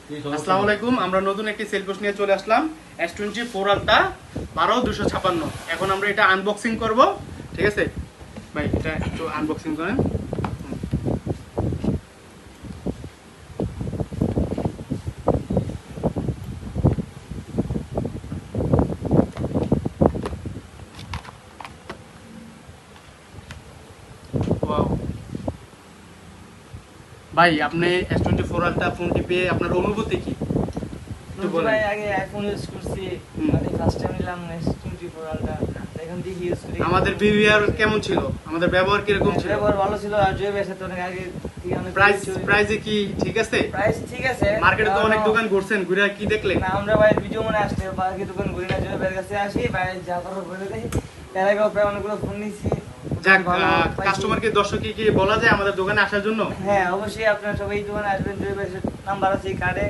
আসসালামু আলাইকুম, আমরা নতুন একটি সেলফোন নিয়ে চলে আসলাম S24 আলট্রা 12256। এখন আমরা এটা আনবক্সিং করব, ঠিক আছে ভাই? এটা একটু আনবক্সিং করেন। ওয়াও ভাই, আপনি S24 আলট্রা ফোনটি পেয়ে আপনার অনুভূতি কি একটু বলেন? ভাই আগে আইফোন ইউজ করছি, মানে ফার্স্ট টাইম নিলাম S24 আলট্রা, এখন দেখি ইউজ করি। আমাদের বিহেভিয়ার কেমন ছিল? আমাদের ব্যবহার কিরকম ছিল? ব্যবহার ভালো ছিল, আর জয় বেশে তো অনেক আগে থেকে অনেক প্রাইসে কি ঠিক আছে? প্রাইস ঠিক আছে। মার্কেটে তো অনেক দোকান ঘুরছেন, ঘুরে কি দেখলেন? না, আমরা ভাই ভিডিও মনে আসছে বাকি দোকান ঘুরি না, জয় বের কাছে আসি ভাই যা করো বলে দেই। এর আগেও প্রায় অনেকগুলো ফোন নিছি। যাক, কাস্টমারকে দর্শককে কি বলা যায় আমাদের দোকানে আসার জন্য? হ্যাঁ, অবশ্যই আপনারা সবাই দোকানে আসবেন, জয় বেশে নাম্বার আছে কার্ডে।